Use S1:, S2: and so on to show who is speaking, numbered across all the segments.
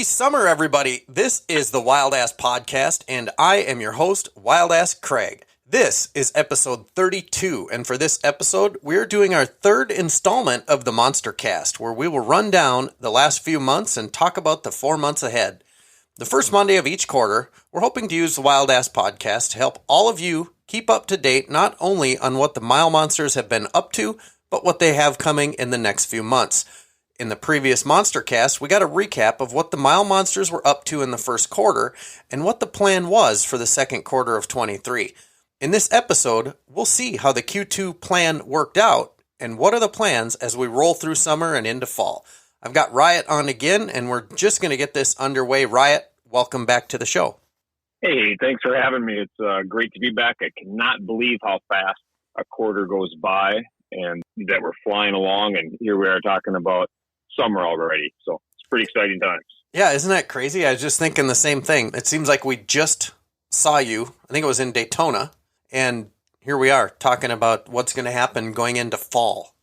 S1: Happy summer, everybody. This is the Wild Ass Podcast, and I am your host, Wild Ass Craig. This is episode 32, and for this episode, we're doing our third installment of the MonstercASSt, where we will run down the last few months and talk about the 4 months ahead. The first Monday of each quarter, we're hoping to use the Wild Ass Podcast to help all of you keep up to date not only on what the Mile Monsters have been up to, but what they have coming in the next few months. In the previous MonstercASSt, we got a recap of what the Mile Monsters were up to in the first quarter and what the plan was for the second quarter of 23. In this episode, we'll see how the Q2 plan worked out and what are the plans as we roll through summer and into fall. I've got Riot on again, and we're just going to get this underway. Riot, welcome back to the show.
S2: Hey, thanks for having me. It's great to be back. I cannot believe how fast a quarter goes by and that we're flying along, and here we are talking about summer already. So it's pretty exciting times.
S1: Yeah, isn't that crazy? I was just thinking the same thing. It seems like we just saw you. I think it was in Daytona. And here we are talking about what's going to happen going into fall.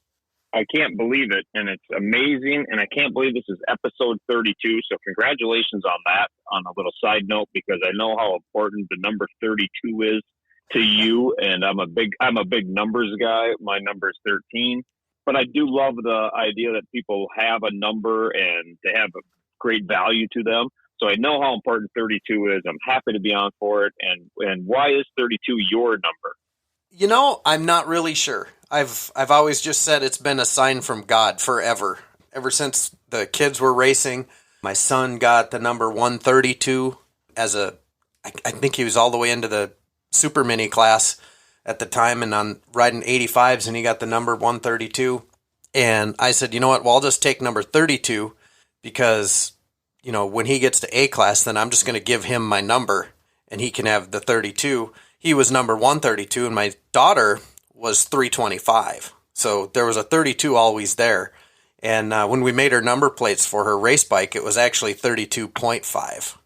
S2: I can't believe it. And it's amazing. And I can't believe this is episode 32. So congratulations on that, on a little side note, because I know how important the number 32 is to you. And I'm a big numbers guy. My number is 13. But I do love the idea that people have a number and they have a great value to them. So I know how important 32 is. I'm happy to be on for it. And why is 32 your number?
S1: You know, I'm not really sure. I've always just said it's been a sign from God forever. Ever since the kids were racing, my son got the number 132 I think he was all the way into the super mini class at the time and on riding 85s, and he got the number 132. And I said, you know what? Well, I'll just take number 32 because, you know, when he gets to A class, then I'm just going to give him my number and he can have the 32. He was number 132 and my daughter was 325. So there was a 32 always there. And when we made her number plates for her race bike, it was actually 32.5.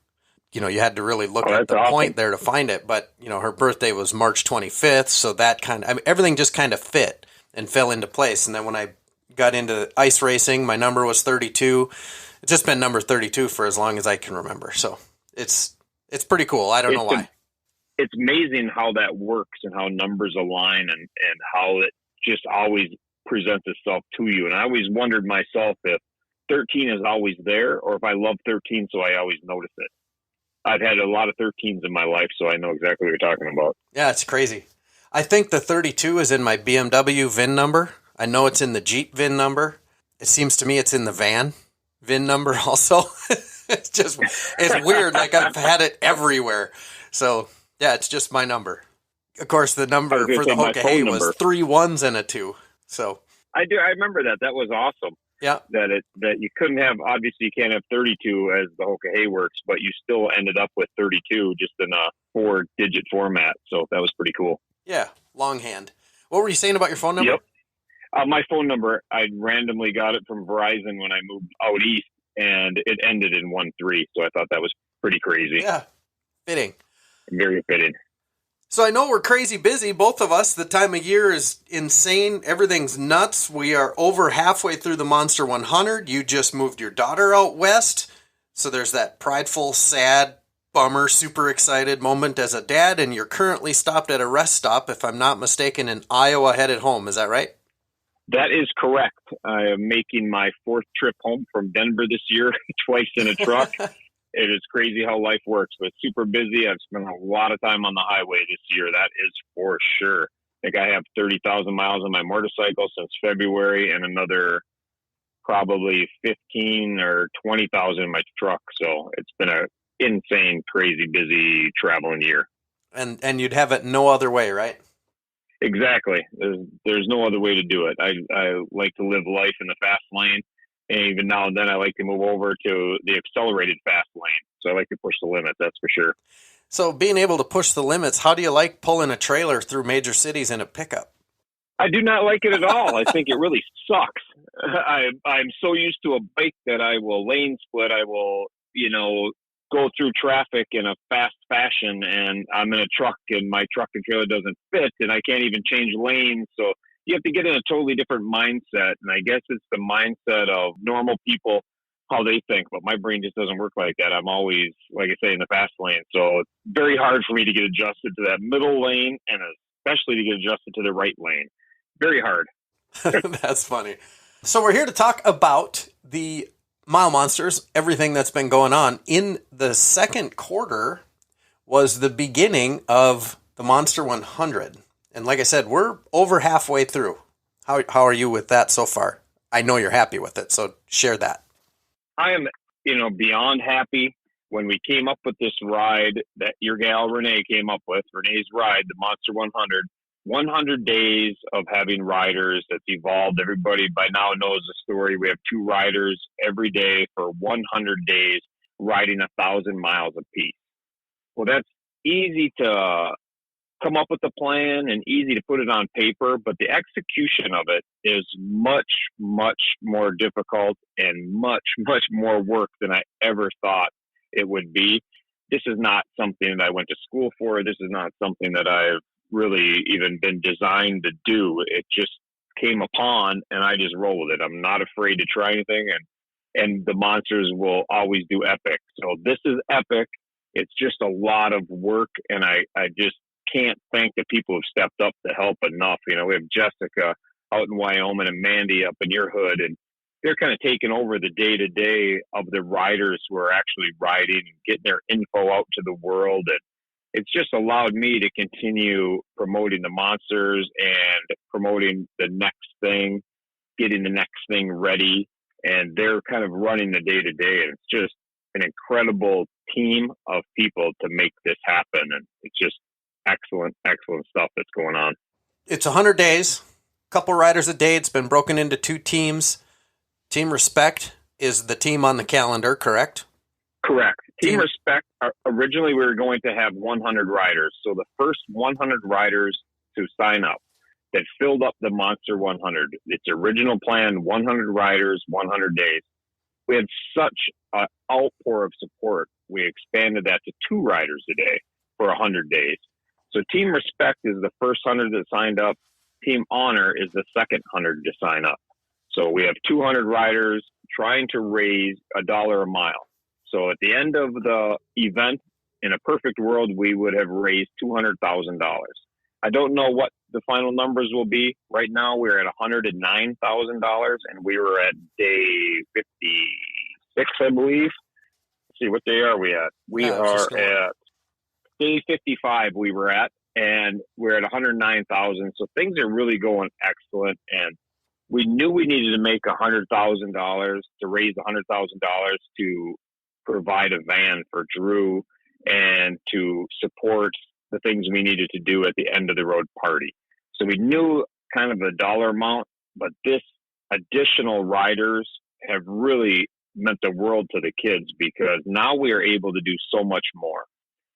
S1: You know, you had to really look at the point there to find it. But, you know, her birthday was March 25th. So that everything just kind of fit and fell into place. And then when I got into ice racing, my number was 32. It's just been number 32 for as long as I can remember. So it's pretty cool. I don't know why.
S2: It's amazing how that works and how numbers align and how it just always presents itself to you. And I always wondered myself if 13 is always there or if I love 13, so I always notice it. I've had a lot of 13s in my life, so I know exactly what you're talking about.
S1: Yeah, it's crazy. I think the 32 is in my BMW VIN number. I know it's in the Jeep VIN number. It seems to me it's in the van VIN number also. It's weird. Like I've had it everywhere. So yeah, it's just my number. Of course, the number for the Hoka Hey was 3 1s and a 2. So
S2: I do. I remember that. That was awesome.
S1: Yeah.
S2: That you couldn't have, obviously you can't have 32 as the Hoka Hey works, but you still ended up with 32 just in a 4-digit format. So that was pretty cool.
S1: Yeah. Longhand. What were you saying about your phone number?
S2: Yep. My phone number, I randomly got it from Verizon when I moved out east and it ended in 13. So I thought that was pretty crazy.
S1: Yeah. Fitting.
S2: Very fitting.
S1: So I know we're crazy busy, both of us. The time of year is insane. Everything's nuts. We are over halfway through the Monster 100. You just moved your daughter out west. So there's that prideful, sad, bummer, super excited moment as a dad. And you're currently stopped at a rest stop, if I'm not mistaken, in Iowa headed home. Is that right?
S2: That is correct. I am making my 4th trip home from Denver this year, twice in a truck. It is crazy how life works, but super busy. I've spent a lot of time on the highway this year. That is for sure. I think I have 30,000 miles on my motorcycle since February and another probably 15 or 20,000 in my truck. So it's been a insane, crazy, busy traveling year.
S1: And you'd have it no other way, right?
S2: Exactly. There's no other way to do it. I like to live life in the fast lane. And even now and then I like to move over to the accelerated fast lane. So I like to push the limits, that's for sure.
S1: So being able to push the limits, how do you like pulling a trailer through major cities in a pickup?
S2: I do not like it at all. I think it really sucks. I'm so used to a bike that I will lane split. I will, go through traffic in a fast fashion, and I'm in a truck and my truck and trailer doesn't fit and I can't even change lanes. So you have to get in a totally different mindset. And I guess it's the mindset of normal people how they think, but my brain just doesn't work like that. I'm always, like I say, in the fast lane. So it's very hard for me to get adjusted to that middle lane and especially to get adjusted to the right lane. Very hard.
S1: That's funny. So we're here to talk about the Mile Monsters, everything that's been going on. In the second quarter was the beginning of the Monster 100. And like I said, we're over halfway through. How are you with that so far? I know you're happy with it, so share that.
S2: I am, beyond happy. When we came up with this ride that your gal Renee came up with, Renee's ride, the Monster 100, 100 days of having riders that's evolved. Everybody by now knows the story. We have 2 riders every day for 100 days riding 1,000 miles apiece. Well, that's easy to come up with a plan and easy to put it on paper, but the execution of it is much, much more difficult and much, much more work than I ever thought it would be. This is not something that I went to school for. This is not something that I've really even been designed to do. It just came upon and I just roll with it. I'm not afraid to try anything, and the monsters will always do epic. So this is epic. It's just a lot of work, and I just can't thank the people who've stepped up to help enough. We have Jessica out in Wyoming and Mandy up in your hood, and they're kind of taking over the day-to-day of the riders who are actually riding and getting their info out to the world. And it's just allowed me to continue promoting the monsters and promoting the next thing, getting the next thing ready. And they're kind of running the day-to-day. And it's just an incredible team of people to make this happen. And it's just excellent stuff that's going on.
S1: It's 100 days, couple riders a day. It's been broken into 2 teams. Team Respect is the team on the calendar, correct?
S2: Correct. Team Respect, originally we were going to have 100 riders. So the first 100 riders to sign up that filled up the Monster 100. Its original plan, 100 riders, 100 days. We had such an outpour of support. We expanded that to 2 riders a day for 100 days. So Team Respect is the first 100 that signed up. Team Honor is the second 100 to sign up. So we have 200 riders trying to raise $1 a mile. So at the end of the event, in a perfect world, we would have raised $200,000. I don't know what the final numbers will be. Right now, we're at $109,000, and we were at day 56, I believe. Let's see, what day are we at? We are at day 55 we were at, and we're at 109,000. So things are really going excellent, and we knew we needed to make $100,000 to raise $100,000 to provide a van for Drew and to support the things we needed to do at the end of the road party. So we knew kind of a dollar amount, but this additional riders have really meant the world to the kids because now we are able to do so much more.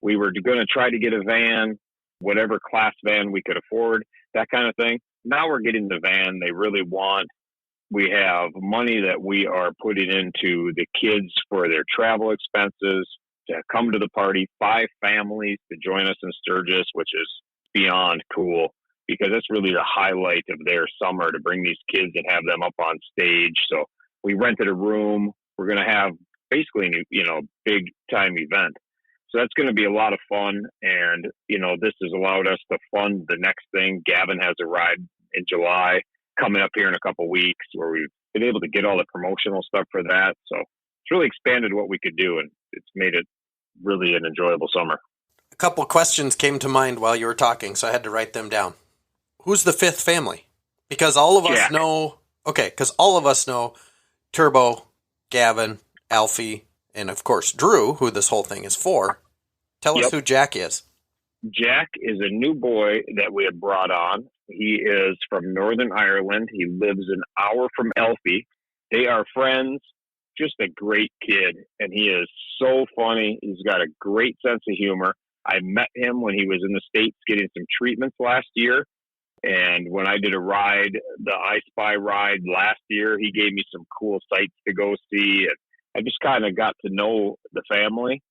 S2: We were going to try to get a van, whatever class van we could afford, that kind of thing. Now we're getting the van they really want. We have money that we are putting into the kids for their travel expenses to come to the party, 5 families to join us in Sturgis, which is beyond cool because that's really the highlight of their summer to bring these kids and have them up on stage. So we rented a room. We're going to have basically, big time event. So that's going to be a lot of fun. And, this has allowed us to fund the next thing. Gavin has a ride in July coming up here in a couple weeks where we've been able to get all the promotional stuff for that. So it's really expanded what we could do, and it's made it really an enjoyable summer.
S1: A couple questions came to mind while you were talking, so I had to write them down. Who's the 5th family? Because all of us know Turbo, Gavin, Alfie, and of course Drew, who this whole thing is for. Tell us who Jack is.
S2: Jack is a new boy that we have brought on. He is from Northern Ireland. He lives an hour from Alfie. They are friends, just a great kid, and he is so funny. He's got a great sense of humor. I met him when he was in the States getting some treatments last year, and when I did a ride, the I Spy ride last year, he gave me some cool sites to go see, and I just kind of got to know the family.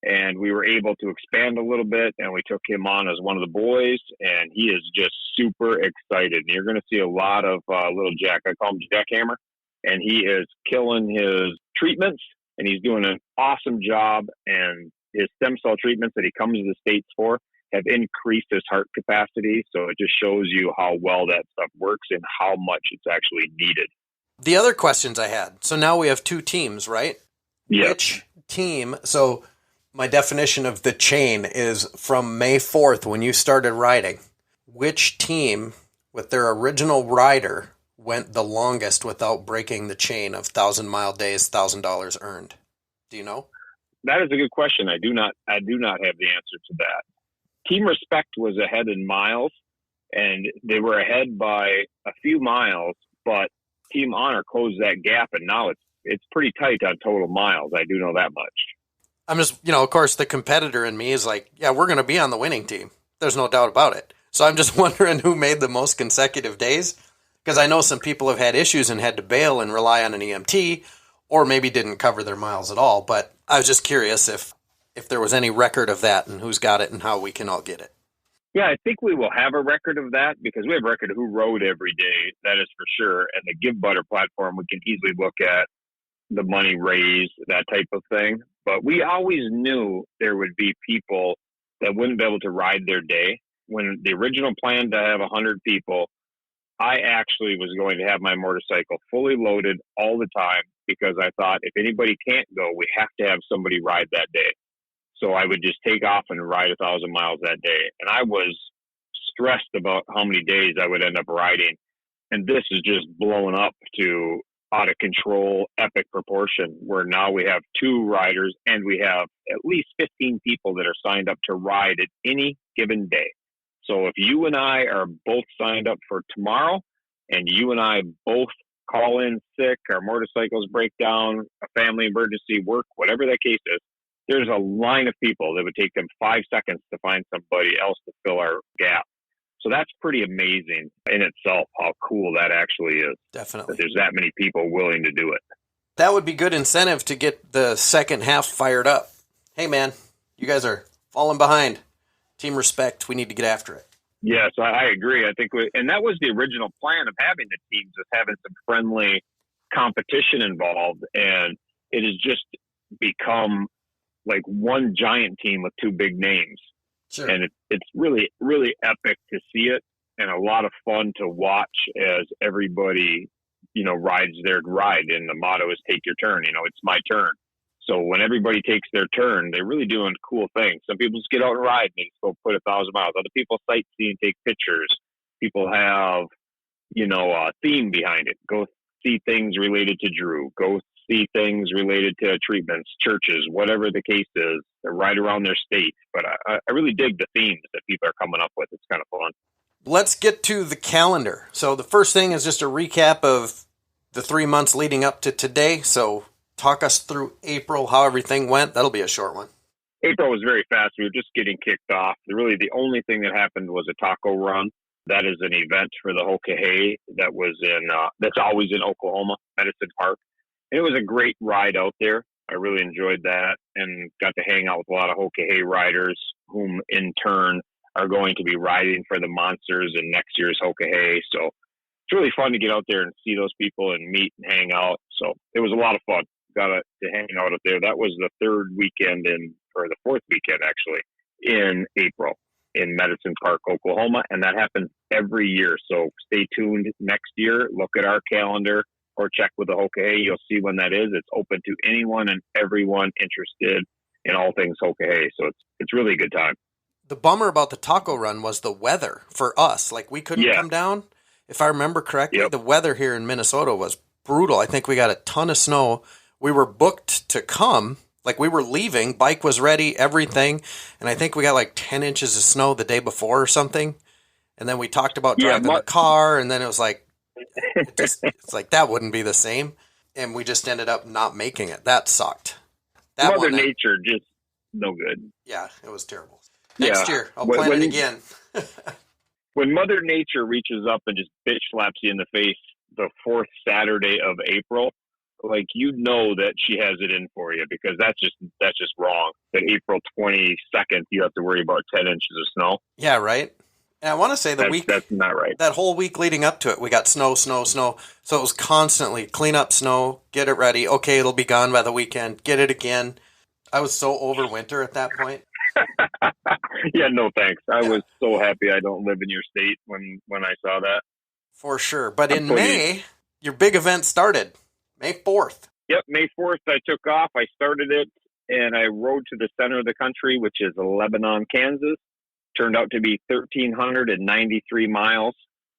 S2: And we were able to expand a little bit, and we took him on as one of the boys, and he is just super excited. And you're going to see a lot of little Jack. I call him Jackhammer. and he is killing his treatments, and he's doing an awesome job. And his stem cell treatments that he comes to the States for have increased his heart capacity. So it just shows you how well that stuff works and how much it's actually needed.
S1: The other questions I had. So now we have 2 teams, right?
S2: Yes.
S1: Which team? So my definition of the chain is from May 4th when you started riding. Which team with their original rider went the longest without breaking the chain of 1,000-mile days, $1,000 earned? Do you know?
S2: That is a good question. I do not have the answer to that. Team Respect was ahead in miles, and they were ahead by a few miles, but Team Honor closed that gap, and now it's pretty tight on total miles. I do know that much.
S1: I'm just, of course, the competitor in me is like, yeah, we're going to be on the winning team. There's no doubt about it. So I'm just wondering who made the most consecutive days, because I know some people have had issues and had to bail and rely on an EMT, or maybe didn't cover their miles at all. But I was just curious if there was any record of that and who's got it and how we can all get it.
S2: Yeah, I think we will have a record of that because we have a record of who rode every day. That is for sure. And the Give Butter platform, we can easily look at the money raised, that type of thing. But we always knew there would be people that wouldn't be able to ride their day. When the original plan to have 100 people, I actually was going to have my motorcycle fully loaded all the time because I thought if anybody can't go, we have to have somebody ride that day. So I would just take off and ride 1,000 miles that day. And I was stressed about how many days I would end up riding. And this is just blowing up to out of control, epic proportion, where now we have 2 riders and we have at least 15 people that are signed up to ride at any given day. So if you and I are both signed up for tomorrow and you and I both call in sick, our motorcycles break down, a family emergency, work, whatever that case is, there's a line of people that would take them 5 seconds to find somebody else to fill our gap. So that's pretty amazing in itself, how cool that actually is.
S1: Definitely.
S2: That there's that many people willing to do it.
S1: That would be good incentive to get the second half fired up. Hey, man, you guys are falling behind. Team Respect, we need to get after it.
S2: Yes, I agree. I think, and that was the original plan of having the teams, is having some friendly competition involved. And it has just become like one giant team with 2 big names.
S1: Sure.
S2: And it's really, really epic to see it and a lot of fun to watch as everybody, rides their ride. And the motto is take your turn. It's my turn. So when everybody takes their turn, they're really doing cool things. Some people just get out and ride and they just go put 1,000 miles. Other people sightsee and take pictures. People have, a theme behind it. Go see things related to Drew. Go see things related to treatments, churches, whatever the case is. They ride around their state. But I really dig the themes that people are coming up with. It's kind of fun.
S1: Let's get to the calendar. So the first thing is just a recap of the 3 months leading up to today. So talk us through April, how everything went. That'll be a short one.
S2: April was very fast. We were just getting kicked off. Really, the only thing that happened was a taco run. That is an event for the Hokahay that was that's always in Oklahoma, Medicine Park. And it was a great ride out there. I really enjoyed that and got to hang out with a lot of Hokahay riders, whom in turn are going to be riding for the Monsters in next year's Hokahay. So it's really fun to get out there and see those people and meet and hang out. So it was a lot of fun. Got to hang out up there. That was the 4th weekend actually in April in Medicine Park, Oklahoma. And that happens every year. So stay tuned next year. Look at our calendar or check with the Hokahay. You'll see when that is. It's open to anyone and everyone interested in all things Hokahay. So it's really a good time.
S1: The bummer about the taco run was the weather for us. Like we couldn't come down. If I remember correctly, The weather here in Minnesota was brutal. I think we got a ton of snow. We were booked to come. Like we were leaving, bike was ready, everything. And I think we got like 10 inches of snow the day before or something. And then we talked about driving the car. And then it was like, it's like that wouldn't be the same. And we just ended up not making it. That sucked.
S2: Mother Nature just no good.
S1: Yeah, it was terrible. Next year, I'll plan it again.
S2: When Mother Nature reaches up and just bitch slaps you in the face the 4th Saturday of April, like that she has it in for you, because that's just wrong. That April 22nd, you have to worry about 10 inches of snow.
S1: Yeah, right. And I want to say
S2: That's not right.
S1: that whole week leading up to it, we got snow, snow, snow. So it was constantly clean up snow, get it ready. Okay, it'll be gone by the weekend. Get it again. I was so over winter at that point.
S2: Yeah, no thanks. I
S1: Yeah,
S2: was so happy I don't live in your state when I saw that.
S1: for sure. But
S2: I'm
S1: in
S2: putting
S1: May, your big event started. May 4th.
S2: Yep, May 4th, I took off. I started it, and I rode to the center of the country, which is Lebanon, Kansas. Turned out to be 1,393 miles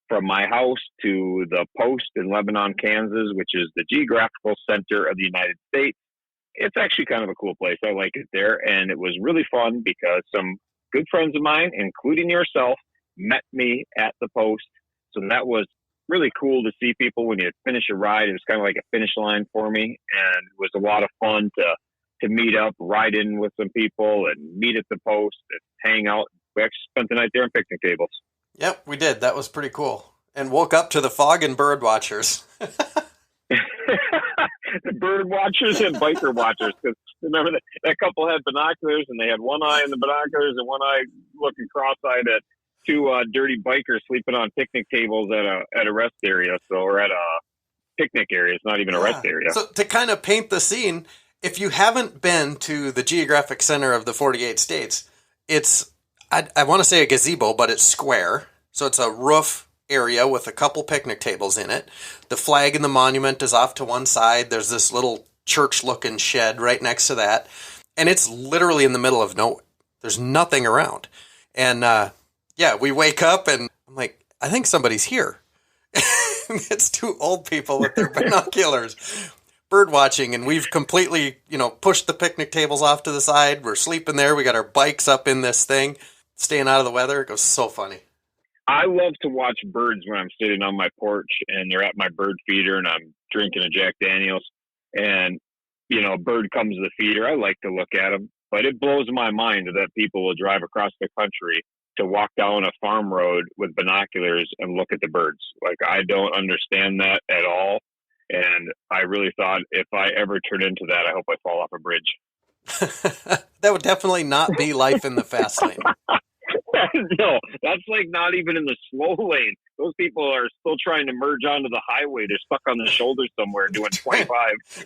S2: from my house to the post in Lebanon, Kansas, which is the geographical center of the United States. It's actually kind of a cool place. I like it there. And it was really fun because some good friends of mine, including yourself, met me at the post. So that was really cool to see people when you finish a ride. It was kind of like a finish line for me. And it was a lot of fun to meet up, ride in with some people and meet at the post and hang out. We actually spent the night there on picnic tables.
S1: Yep, we did. That was pretty cool. And woke up to the fog and bird watchers.
S2: The bird watchers and biker watchers. Because remember that couple had binoculars, and they had one eye in the binoculars and one eye looking cross-eyed at two dirty bikers sleeping on picnic tables at a rest area. Or at a picnic area. It's not even a rest area.
S1: So to kind of paint the scene, if you haven't been to the geographic center of the 48 states, it's, I want to say a gazebo, but it's square. So it's a roof area with a couple picnic tables in it. The flag and the monument is off to one side. There's this little church-looking shed right next to that. And it's literally in the middle of nowhere. There's nothing around. And yeah, we wake up and I'm like, I think somebody's here. It's two old people with their binoculars bird watching, and we've completely, pushed the picnic tables off to the side. We're sleeping there. We got our bikes up in this thing, staying out of the weather. It was so funny.
S2: I love to watch birds when I'm sitting on my porch and they're at my bird feeder and I'm drinking a Jack Daniels and, a bird comes to the feeder. I like to look at them, but it blows my mind that people will drive across the country to walk down a farm road with binoculars and look at the birds. Like, I don't understand that at all. And I really thought if I ever turn into that, I hope I fall off a bridge.
S1: That would definitely not be life in the fast lane.
S2: No, that's like not even in the slow lane. Those people are still trying to merge onto the highway. They're stuck on the shoulder somewhere doing 25.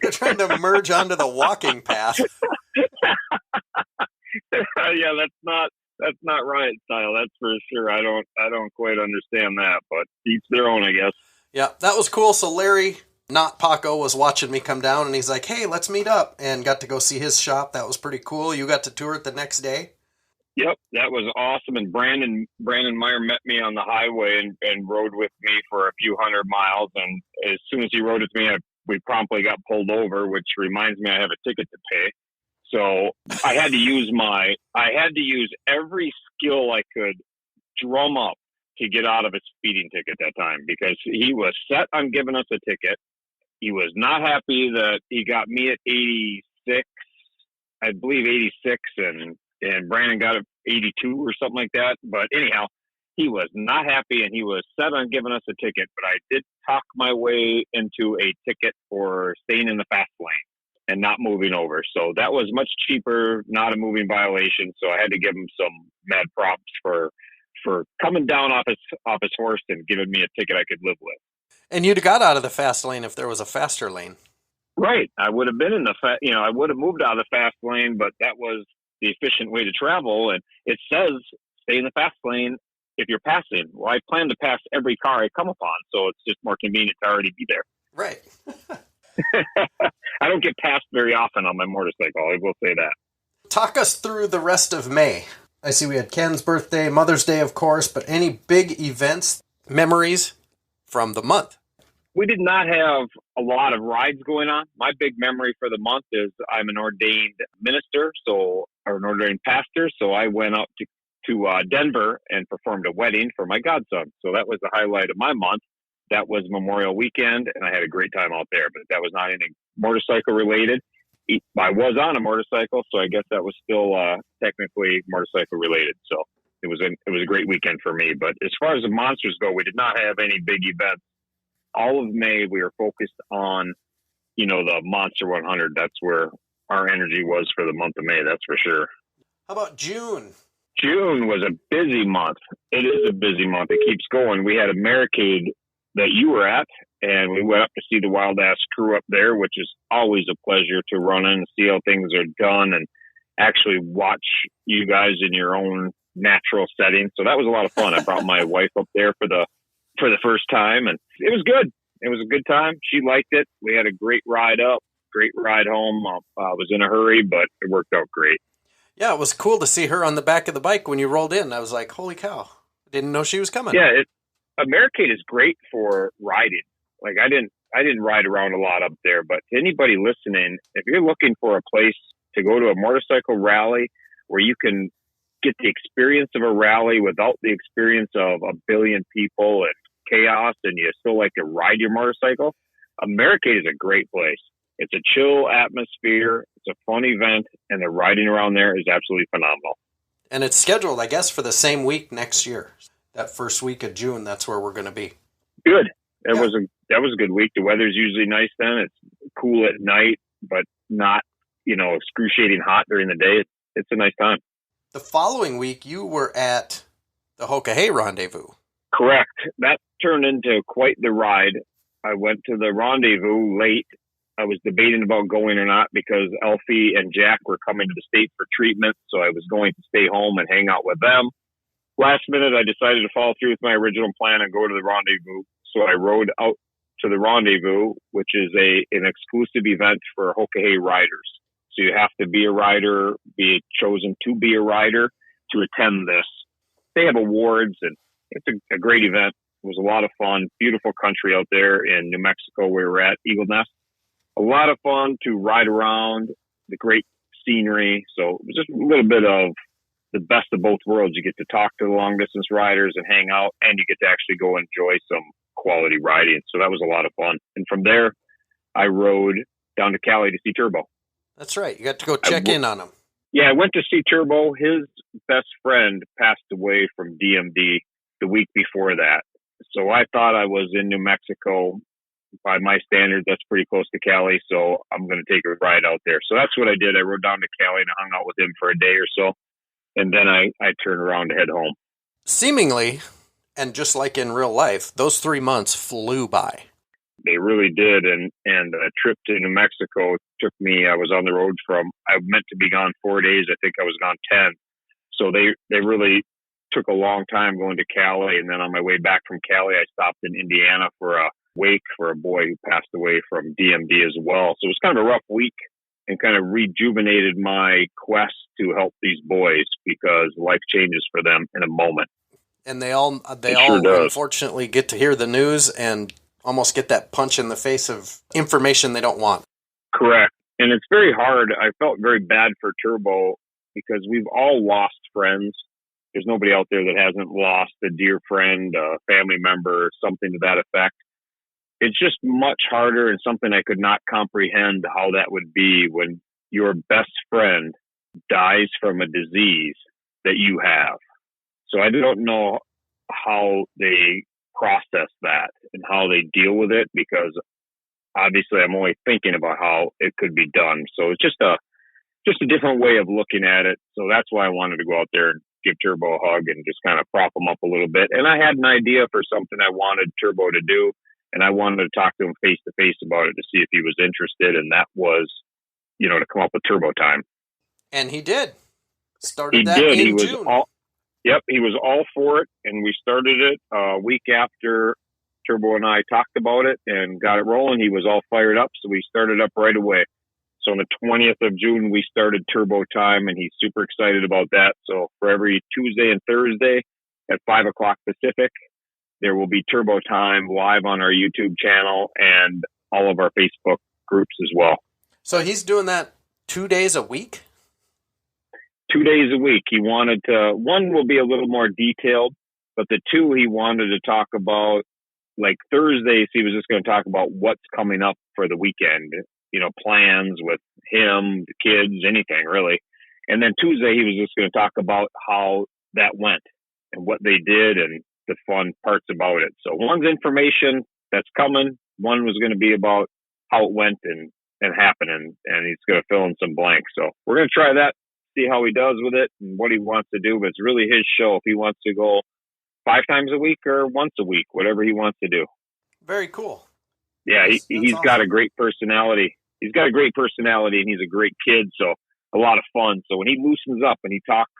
S1: They're trying to merge onto the walking path.
S2: Yeah, that's not Riot style. That's for sure. I don't quite understand that, but each their own, I guess.
S1: Yeah, that was cool. So Larry, not Paco, was watching me come down, and he's like, "Hey, let's meet up," and got to go see his shop. That was pretty cool. You got to tour it the next day.
S2: Yep, that was awesome. And Brandon Meyer met me on the highway and rode with me for a few hundred miles. And as soon as he rode with me, we promptly got pulled over, which reminds me I have a ticket to pay. So I had to use every skill I could drum up to get out of a speeding ticket that time, because he was set on giving us a ticket. He was not happy that he got me at 86, I believe 86, and Brandon got 82 or something like that. But anyhow, he was not happy and he was set on giving us a ticket. But I did talk my way into a ticket for staying in the fast lane and not moving over. So that was much cheaper, not a moving violation. So I had to give him some mad props for coming down off his horse and giving me a ticket I could live with.
S1: And you'd have got out of the fast lane if there was a faster lane.
S2: Right. I would have been in I would have moved out of the fast lane, but that was the efficient way to travel. And it says stay in the fast lane if you're passing. Well, I plan to pass every car I come upon, so it's just more convenient to already be there.
S1: Right.
S2: I don't get passed very often on my motorcycle, I will say that.
S1: Talk us through the rest of May. I see we had Ken's birthday, Mother's Day, of course, but any big events, memories from the month?
S2: We did not have a lot of rides going on. My big memory for the month is I'm an ordained minister, or an ordained pastor. So I went up to Denver and performed a wedding for my godson. So that was the highlight of my month. That was Memorial Weekend, and I had a great time out there. But that was not anything motorcycle related. I was on a motorcycle, so I guess that was still technically motorcycle related. So it was a great weekend for me. But as far as the monsters go, we did not have any big events. All of May, we were focused on, the Monster 100. That's where our energy was for the month of May. That's for sure.
S1: How about June?
S2: June was a busy month. It is a busy month. It keeps going. We had a Americade that you were at, and we went up to see the Wild Ass crew up there, which is always a pleasure to run in and see how things are done and actually watch you guys in your own natural setting. So that was a lot of fun. I brought my wife up there for the first time, and it was good. It was a good time. She liked it. We had a great ride up, great ride home. I was in a hurry, but it worked out great.
S1: Yeah, it was cool to see her on the back of the bike when you rolled in. I was like, holy cow. Didn't know she was coming.
S2: Yeah, Americade is great for riding. Like I didn't ride around a lot up there, but to anybody listening, if you're looking for a place to go to a motorcycle rally where you can get the experience of a rally without the experience of a billion people and chaos, and you still like to ride your motorcycle, Americade is a great place. It's a chill atmosphere. It's a fun event, and the riding around there is absolutely phenomenal.
S1: And it's scheduled, I guess, for the same week next year. That first week of June, that's where we're going to be.
S2: Good. That was a good week. The weather's usually nice then. It's cool at night, but not, excruciating hot during the day. It's a nice time.
S1: The following week, you were at the Hoka Rendezvous.
S2: Correct. That turned into quite the ride. I went to the rendezvous late. I was debating about going or not because Elfie and Jack were coming to the state for treatment, so I was going to stay home and hang out with them. Last minute, I decided to follow through with my original plan and go to the rendezvous. So I rode out to the rendezvous, which is an exclusive event for Hoka riders. So you have to be a rider, be chosen to be a rider to attend this. They have awards, and it's a great event. It was a lot of fun. Beautiful country out there in New Mexico where we're at, Eagle Nest. A lot of fun to ride around, the great scenery. So it was just a little bit of the best of both worlds. You get to talk to the long distance riders and hang out, and you get to actually go enjoy some quality riding. So that was a lot of fun. And from there, I rode down to Cali to see Turbo.
S1: That's right. You got to go check in on him.
S2: Yeah, I went to see Turbo. His best friend passed away from DMD the week before that. So I thought I was in New Mexico. By my standards, that's pretty close to Cali, so I'm going to take a ride out there. So that's what I did. I rode down to Cali and hung out with him for a day or so, and then I turned around to head home.
S1: Seemingly, and just like in real life, those 3 months flew by.
S2: They really did, and a trip to New Mexico took me, I was on the road I meant to be gone 4 days. I think I was gone 10. So they really took a long time going to Cali, and then on my way back from Cali, I stopped in Indiana for a wake for a boy who passed away from DMD as well. So it was kind of a rough week and kind of rejuvenated my quest to help these boys because life changes for them in a moment.
S1: And they all
S2: sure
S1: unfortunately get to hear the news and almost get that punch in the face of information they don't want.
S2: Correct. And it's very hard. I felt very bad for Turbo because we've all lost friends. There's nobody out there that hasn't lost a dear friend, a family member, something to that effect. It's just much harder and something I could not comprehend how that would be when your best friend dies from a disease that you have. So I don't know how they process that and how they deal with it because obviously I'm only thinking about how it could be done. So it's just a different way of looking at it. So that's why I wanted to go out there and give Turbo a hug and just kind of prop him up a little bit. And I had an idea for something I wanted Turbo to do. And I wanted to talk to him face to face about it to see if he was interested. And that was, to come up with Turbo Time.
S1: And he did. Started that in June.
S2: He was all for it. And we started it a week after Turbo and I talked about it and got it rolling. He was all fired up. So we started up right away. So on the 20th of June, we started Turbo Time, and he's super excited about that. So for every Tuesday and Thursday at 5 o'clock Pacific, there will be Turbo Time live on our YouTube channel and all of our Facebook groups as well.
S1: So he's doing that 2 days a week?
S2: 2 days a week. He wanted to, one will be a little more detailed, but the two he wanted to talk about, like Thursdays, he was just going to talk about what's coming up for the weekend, plans with him, the kids, anything really. And then Tuesday, he was just going to talk about how that went and what they did and the fun parts about it. So one's information that's coming. One was going to be about how it went and happened, and he's going to fill in some blanks. So we're going to try that, see how he does with it and what he wants to do. But it's really his show if he wants to go 5 times a week or once a week, whatever he wants to do.
S1: Very cool.
S2: Yeah, he's
S1: awesome.
S2: got a great personality. He's got a great personality, and he's a great kid, so a lot of fun. So when he loosens up and he talks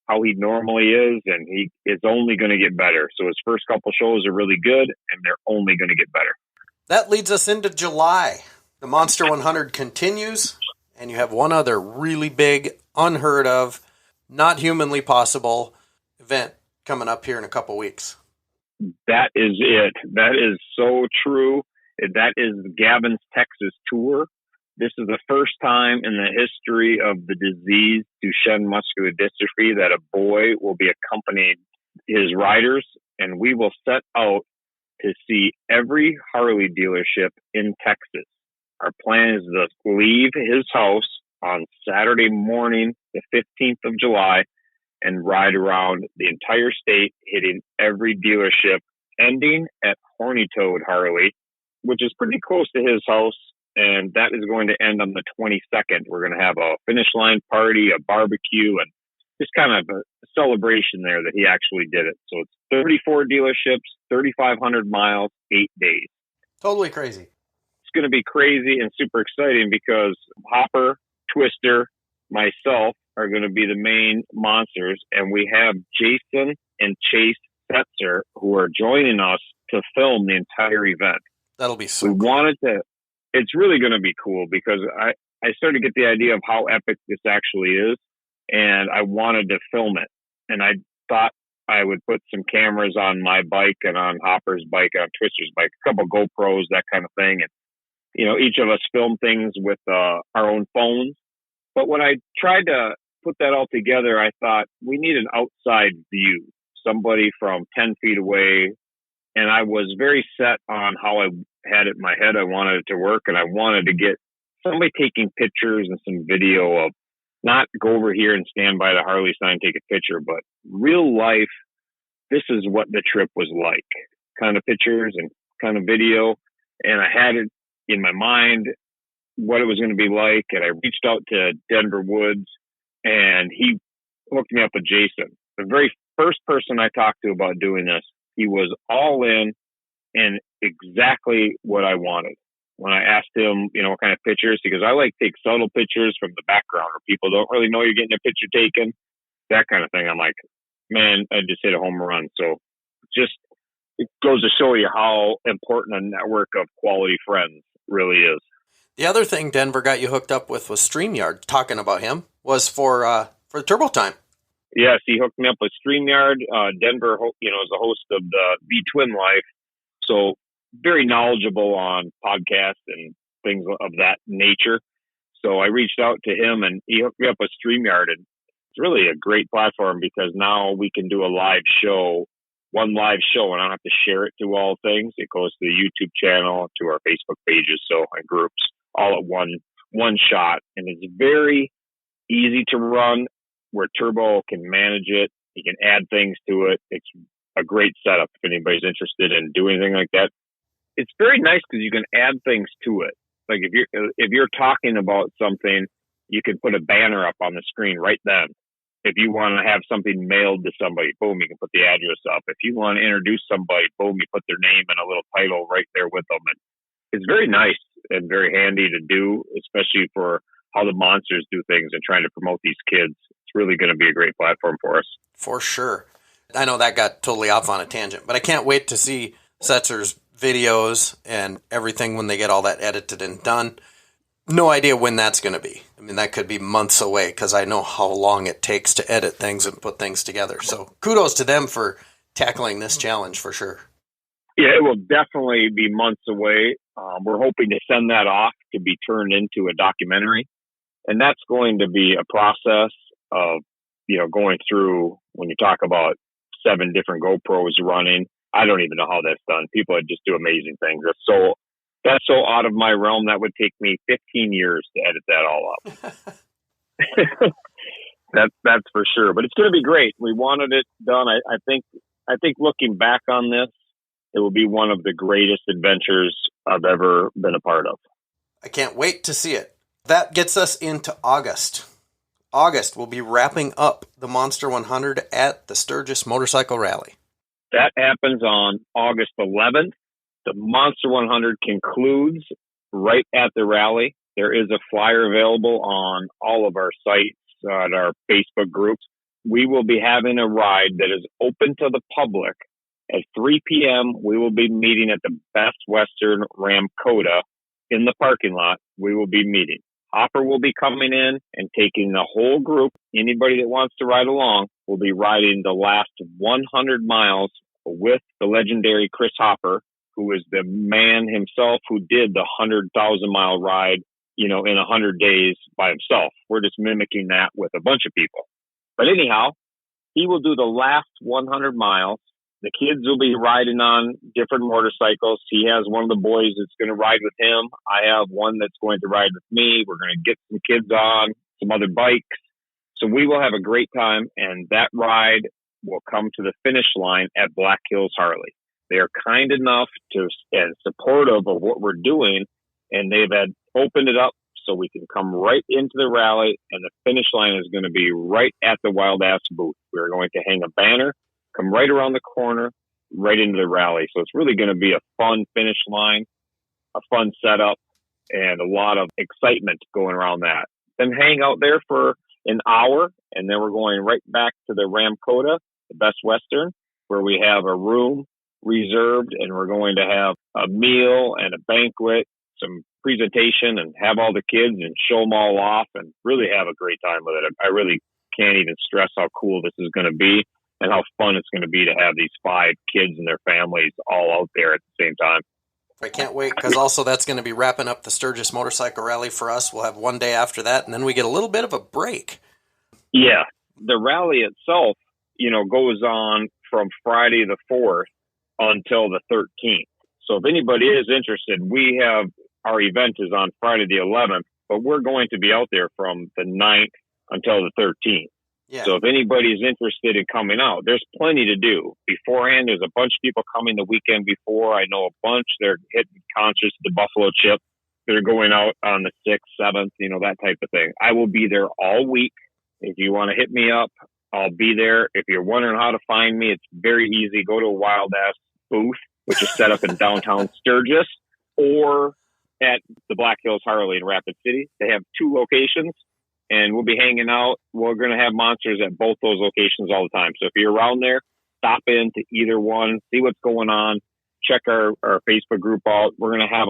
S2: how he normally is, and he is only going to get better. So his first couple shows are really good, and they're only going to get better.
S1: That leads us into July. The Monster 100 continues, and you have one other really big, unheard of, not humanly possible event coming up here in a couple weeks.
S2: That is it. That is so true. That is Gavin's Texas tour. This is the first time in the history of the disease Duchenne muscular dystrophy that a boy will be accompanying his riders, and we will set out to see every Harley dealership in Texas. Our plan is to leave his house on Saturday morning, the 15th of July, and ride around the entire state, hitting every dealership, ending at Horny Toad Harley, which is pretty close to his house. And that is going to end on the 22nd. We're going to have a finish line party, a barbecue, and just kind of a celebration there that he actually did it. So it's 34 dealerships, 3,500 miles, 8 days.
S1: Totally crazy.
S2: It's going to be crazy and super exciting because Hopper, Twister, myself are going to be the main monsters. And we have Jason and Chase Setzer who are joining us to film the entire event.
S1: That'll be so cool.
S2: It's really going to be cool because I started to get the idea of how epic this actually is, and I wanted to film it. And I thought I would put some cameras on my bike and on Hopper's bike, on Twister's bike, a couple GoPros, that kind of thing. And, each of us film things with our own phones. But when I tried to put that all together, I thought we need an outside view, somebody from 10 feet away. And I was very set on how I had it in my head. I wanted it to work, and I wanted to get somebody taking pictures and some video of, not go over here and stand by the Harley sign, take a picture, but real life, this is what the trip was like, kind of pictures and kind of video. And I had it in my mind, what it was going to be like. And I reached out to Denver Woods, and he hooked me up with Jason. The very first person I talked to about doing this, he was all in and exactly what I wanted. When I asked him, what kind of pictures, because I like to take subtle pictures from the background where people don't really know you're getting a picture taken, that kind of thing. I'm like, man, I just hit a home run. So it goes to show you how important a network of quality friends really is.
S1: The other thing Denver got you hooked up with was StreamYard. Talking about him was for Turbo Time.
S2: Yes, he hooked me up with StreamYard. Denver, is the host of the Twin Life. So very knowledgeable on podcasts and things of that nature. So I reached out to him, and he hooked me up with StreamYard. And it's really a great platform because now we can do one live show, and I don't have to share it to all things. It goes to the YouTube channel, to our Facebook pages, and groups, all at one shot. And it's very easy to run, where Turbo can manage it. He can add things to it. It's a great setup if anybody's interested in doing anything like that. It's very nice because you can add things to it. Like if you're talking about something, you can put a banner up on the screen right then. If you want to have something mailed to somebody, boom, you can put the address up. If you want to introduce somebody, boom, you put their name and a little title right there with them. And it's very nice and very handy to do, especially for how the monsters do things and trying to promote these kids. It's really going to be a great platform for us.
S1: For sure. I know that got totally off on a tangent, but I can't wait to see Setzer's videos and everything when they get all that edited and done. No idea when that's going to be. I mean, that could be months away because I know how long it takes to edit things and put things together. So kudos to them for tackling this challenge for sure.
S2: Yeah, it will definitely be months away. We're hoping to send that off to be turned into a documentary. And that's going to be a process of, going through, when you talk about 7 different GoPros running. I don't even know how that's done. People that just do amazing things. That's so out of my realm. That would take me 15 years to edit that all up. That's for sure. But it's going to be great. We wanted it done. I think looking back on this, it will be one of the greatest adventures I've ever been a part of.
S1: I can't wait to see it. That gets us into August. August, we'll be wrapping up the Monster 100 at the Sturgis Motorcycle Rally.
S2: That happens on August 11th. The Monster 100 concludes right at the rally. There is a flyer available on all of our sites, on our Facebook groups. We will be having a ride that is open to the public. At 3 p.m., we will be meeting at the Best Western Ramkota in the parking lot. We will be meeting. Hopper will be coming in and taking the whole group. Anybody that wants to ride along will be riding the last 100 miles with the legendary Chris Hopper, who is the man himself who did the 100,000-mile ride, in 100 days by himself. We're just mimicking that with a bunch of people. But anyhow, he will do the last 100 miles. The kids will be riding on different motorcycles. He has one of the boys that's going to ride with him. I have one that's going to ride with me. We're going to get some kids on, some other bikes. So we will have a great time, and that ride will come to the finish line at Black Hills Harley. They are kind enough to and supportive of what we're doing, and they've had opened it up so we can come right into the rally, and the finish line is going to be right at the Wild Ass booth. We're going to hang a banner, come right around the corner, right into the rally. So it's really going to be a fun finish line, a fun setup, and a lot of excitement going around that. Then hang out there for an hour, and then we're going right back to the Ramkota, the Best Western, where we have a room reserved, and we're going to have a meal and a banquet, some presentation, and have all the kids and show them all off and really have a great time with it. I really can't even stress how cool this is going to be and how fun it's going to be to have these 5 kids and their families all out there at the same time.
S1: I can't wait, because also that's going to be wrapping up the Sturgis Motorcycle Rally for us. We'll have one day after that, and then we get a little bit of a break.
S2: Yeah, the rally itself, goes on from Friday the 4th until the 13th. So if anybody is interested, we have our event is on Friday the 11th, but we're going to be out there from the 9th until the 13th.
S1: Yeah.
S2: So if anybody's interested in coming out, there's plenty to do. Beforehand, there's a bunch of people coming the weekend before. I know a bunch. They're hitting concerts at the Buffalo Chip. They're going out on the 6th, 7th, that type of thing. I will be there all week. If you want to hit me up, I'll be there. If you're wondering how to find me, it's very easy. Go to a Wild Ass booth, which is set up in downtown Sturgis, or at the Black Hills Harley in Rapid City. They have 2 locations, and we'll be hanging out. We're going to have monsters at both those locations all the time. So if you're around there, stop in to either one, see what's going on, check our Facebook group out. We're going to have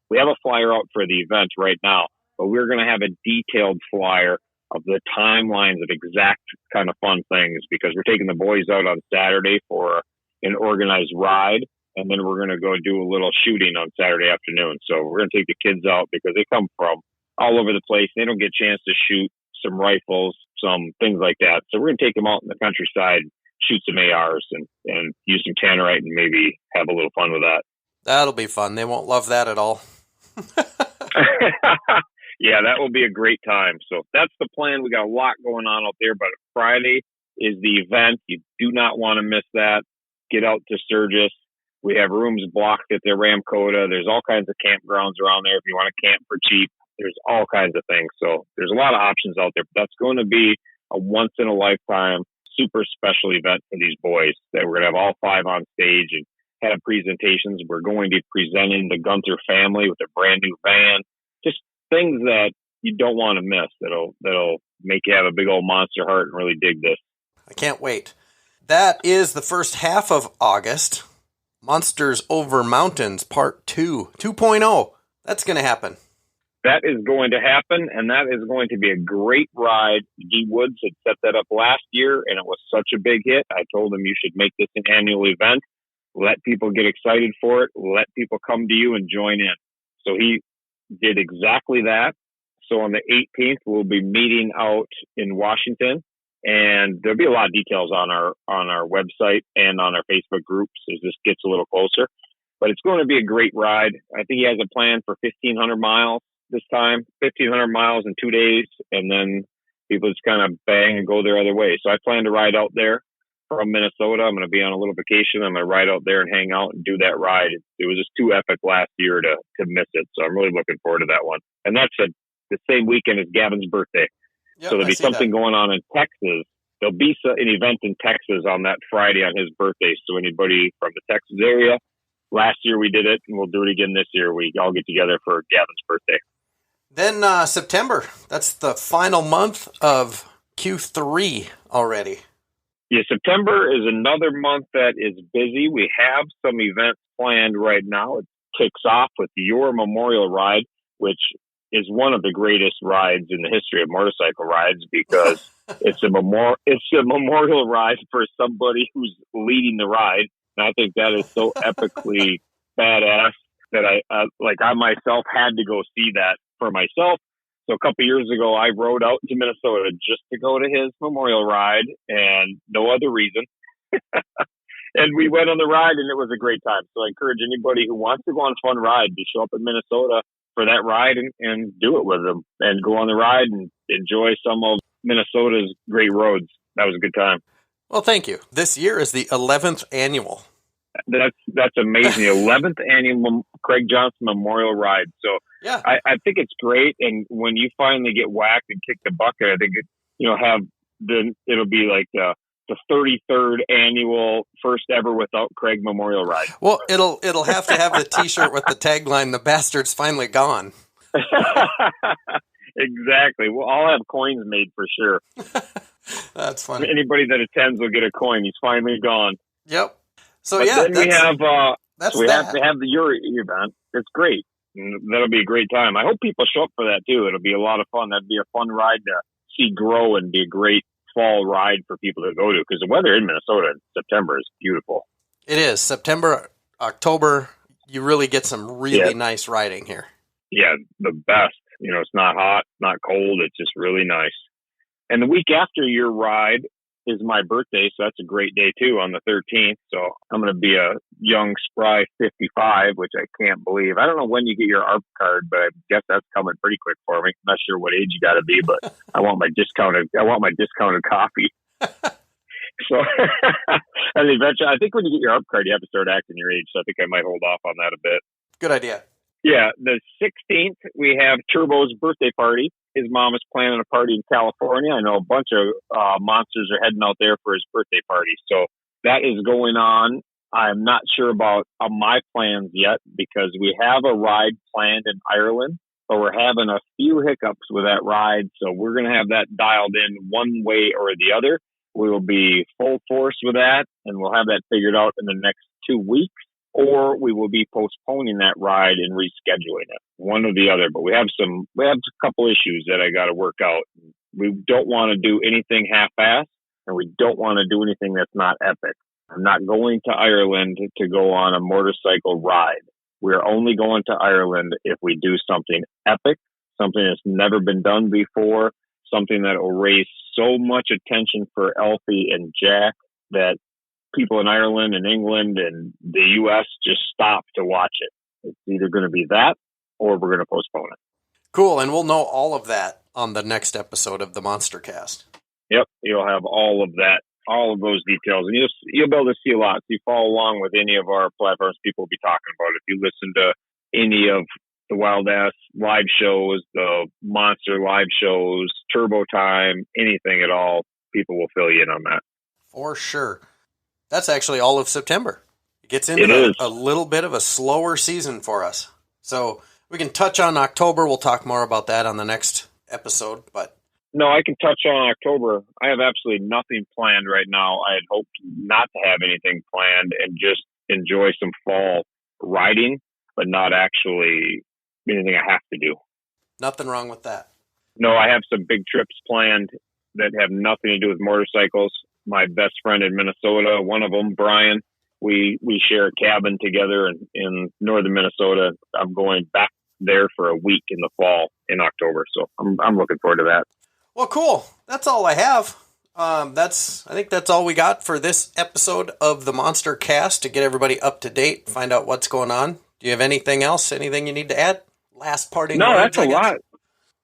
S2: we have a flyer out for the event right now, but we're going to have a detailed flyer of the timelines of exact kind of fun things, because we're taking the boys out on Saturday for an organized ride, and then we're going to go do a little shooting on Saturday afternoon. So we're going to take the kids out because they come from all over the place. They don't get a chance to shoot some rifles, some things like that. So we're going to take them out in the countryside, shoot some ARs and use some tannerite and maybe have a little fun with that.
S1: That'll be fun. They won't love that at all.
S2: Yeah, that will be a great time. So that's the plan. We got a lot going on out there, but Friday is the event. You do not want to miss that. Get out to Sturgis. We have rooms blocked at the Ramkota. There's all kinds of campgrounds around there if you want to camp for cheap. There's all kinds of things. So there's a lot of options out there. But that's going to be a once-in-a-lifetime, super special event for these boys that we're going to have all 5 on stage and have presentations. We're going to be presenting the Gunther family with a brand new van. Just things that you don't want to miss that'll make you have a big old monster heart and really dig this.
S1: I can't wait. That is the first half of August. Monsters Over Mountains Part 2, 2.0. That's going to happen.
S2: That is going to happen, and that is going to be a great ride. G. Woods had set that up last year, and it was such a big hit. I told him you should make this an annual event. Let people get excited for it. Let people come to you and join in. So he did exactly that. So on the 18th, we'll be meeting out in Washington, and there'll be a lot of details on our website and on our Facebook groups as this gets a little closer. But it's going to be a great ride. I think he has a plan for 1,500 miles this time, 1,500 miles in 2 days, and then people just kind of bang and go their other way. So I plan to ride out there from Minnesota. I'm going to be on a little vacation. I'm going to ride out there and hang out and do that ride. It was just too epic last year to miss it. So I'm really looking forward to that one. And that's the same weekend as Gavin's birthday.
S1: Yep,
S2: So there'll
S1: I
S2: be
S1: see
S2: something
S1: that.
S2: going on in Texas. There'll be an event in Texas on that Friday on his birthday. So anybody from the Texas area, last year we did it, and we'll do it again this year. We all get together for Gavin's birthday.
S1: Then September. That's the final month of Q3 already.
S2: Yeah, September is another month that is busy. We have some events planned right now. It kicks off with your Memorial Ride, which is one of the greatest rides in the history of motorcycle rides because it's a memorial ride for somebody who's leading the ride. And I think that is so epically badass that I myself had to go see that for myself. So a couple of years ago, I rode out to Minnesota just to go to his memorial ride and no other reason. And we went on the ride and it was a great time. So I encourage anybody who wants to go on a fun ride to show up in Minnesota for that ride and do it with them and go on the ride and enjoy some of Minnesota's great roads. That was a good time.
S1: Well, thank you. This year is the 11th annual.
S2: That's amazing. The 11th annual Craig Johnson Memorial Ride. So
S1: Yeah.
S2: I think it's great. And when you finally get whacked and kick the bucket, I think it'll be like the 33rd annual first ever without Craig Memorial Ride.
S1: Well, it'll have to have the T-shirt with the tagline, "The bastard's finally gone."
S2: Exactly. Well, I'll have coins made for sure.
S1: That's funny.
S2: Anybody that attends will get a coin. He's finally gone.
S1: Yep. So
S2: but
S1: yeah,
S2: then we have the Yuri event. It's great. And that'll be a great time. I hope people show up for that too. It'll be a lot of fun. That'd be a fun ride to see grow and be a great fall ride for people to go to because the weather in Minnesota in September is beautiful.
S1: It is. September, October, you really get some really nice riding here.
S2: Yeah, the best. It's not hot, not cold. It's just really nice. And the week after your ride is my birthday, so that's a great day too on the 13th. So I'm going to be a young, spry 55, which I can't believe. I don't know when you get your ARP card, but I guess that's coming pretty quick for me. I'm not sure what age you got to be, but I want my discounted copy. So, and eventually, I think when you get your ARP card, you have to start acting your age. So I think I might hold off on that a bit.
S1: Good idea.
S2: Yeah, the 16th, we have Turbo's birthday party. His mom is planning a party in California. I know a bunch of monsters are heading out there for his birthday party. So that is going on. I'm not sure about my plans yet because we have a ride planned in Ireland, but we're having a few hiccups with that ride. So we're going to have that dialed in one way or the other. We will be full force with that, and we'll have that figured out in the next 2 weeks. Or we will be postponing that ride and rescheduling it, one or the other. But we have a couple issues that I got to work out. We don't want to do anything half-assed, and we don't want to do anything that's not epic. I'm not going to Ireland to go on a motorcycle ride. We're only going to Ireland if we do something epic, something that's never been done before, something that will raise so much attention for Elfie and Jack that people in Ireland and England and the U.S. just stop to watch it. It's either going to be that or we're going to postpone it.
S1: Cool, and we'll know all of that on the next episode of the MonstercASSt.
S2: Yep, you'll have all of that, all of those details, and you'll be able to see a lot. If you follow along with any of our platforms, people will be talking about it. If you listen to any of the Wild Ass live shows, the Monster live shows, Turbo Time, anything at all, people will fill you in on that.
S1: For sure. That's actually all of September. It gets into a little bit of a slower season for us. So we can touch on October. We'll talk more about that on the next episode. But
S2: no, I can touch on October. I have absolutely nothing planned right now. I had hoped not to have anything planned and just enjoy some fall riding, but not actually anything I have to do.
S1: Nothing wrong with that.
S2: No, I have some big trips planned that have nothing to do with motorcycles. My best friend in Minnesota, one of them, Brian, we share a cabin together in northern Minnesota. I'm going back there for a week in the fall in October. So I'm looking forward to that.
S1: Well, cool. That's all I have. I think that's all we got for this episode of the MonstercASSt to get everybody up to date, find out what's going on. Do you have anything else? Anything you need to add? Last parting words?
S2: No, that's a lot.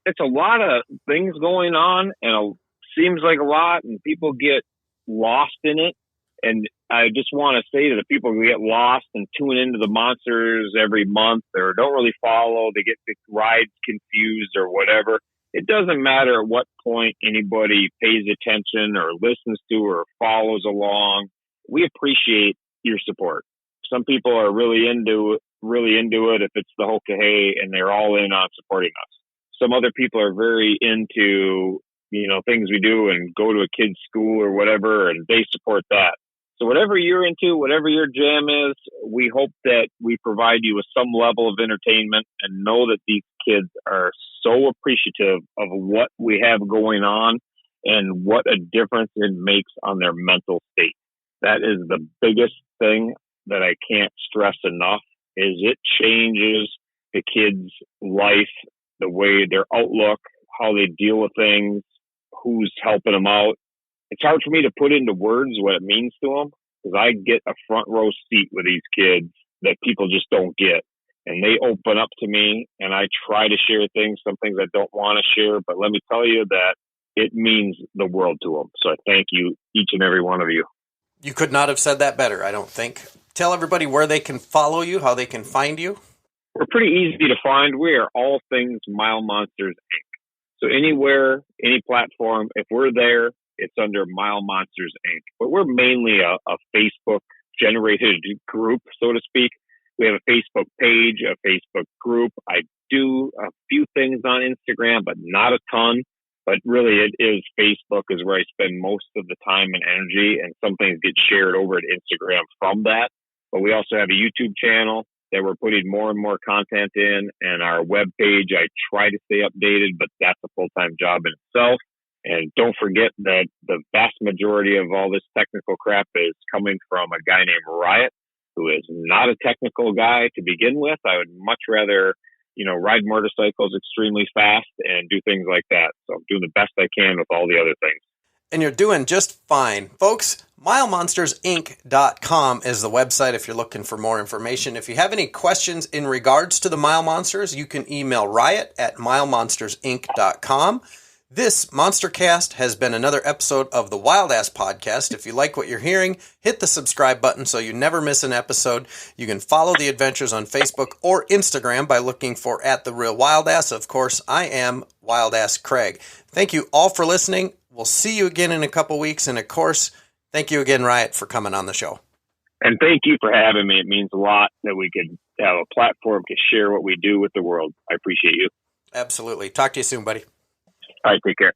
S2: It's a lot of things going on, and it seems like a lot, and people get lost in it. And I just want to say to the people who get lost and tune into the monsters every month or don't really follow, they get the rides confused or whatever. it doesn't matter at what point anybody pays attention or listens to or follows along. We appreciate your support. Some people are really into it if it's the whole hey, and they're all in on supporting us. Some other people are very into, things we do and go to a kid's school or whatever, and they support that. So whatever you're into, whatever your jam is, we hope that we provide you with some level of entertainment, and know that these kids are so appreciative of what we have going on and what a difference it makes on their mental state. That is the biggest thing that I can't stress enough, is it changes the kids' life, the way their outlook, how they deal with things, who's helping them out. It's hard for me to put into words what it means to them, because I get a front row seat with these kids that people just don't get. And they open up to me, and I try to share things, some things I don't want to share, but let me tell you that it means the world to them. So I thank you, each and every one of you.
S1: You could not have said that better, I don't think. Tell everybody where they can follow you, how they can find you.
S2: We're pretty easy to find. We are all things Mild Monsters Inc. So anywhere, any platform, if we're there, it's under Mild Monsters Inc. But we're mainly a Facebook-generated group, so to speak. We have a Facebook page, a Facebook group. I do a few things on Instagram, but not a ton. But really, it is Facebook is where I spend most of the time and energy, and some things get shared over at Instagram from that. But we also have a YouTube channel that we're putting more and more content in, and our web page. I try to stay updated, but that's a full-time job in itself. And don't forget that the vast majority of all this technical crap is coming from a guy named Riot, who is not a technical guy to begin with. I would much rather, ride motorcycles extremely fast and do things like that. So I'm doing the best I can with all the other things.
S1: And you're doing just fine. Folks, MildMonstersInc.com is the website if you're looking for more information. If you have any questions in regards to the Mild Monsters, you can email Riot at MildMonstersInc.com. This MonstercASSt has been another episode of the Wild Ass PodcASSt. If you like what you're hearing, hit the subscribe button so you never miss an episode. You can follow the adventures on Facebook or Instagram by looking for @TheRealWildAss. Of course, I am Wild Ass Craig. Thank you all for listening. We'll see you again in a couple weeks. And of course, thank you again, Riot, for coming on the show.
S2: And thank you for having me. It means a lot that we could have a platform to share what we do with the world. I appreciate you.
S1: Absolutely. Talk to you soon, buddy.
S2: All right, take care.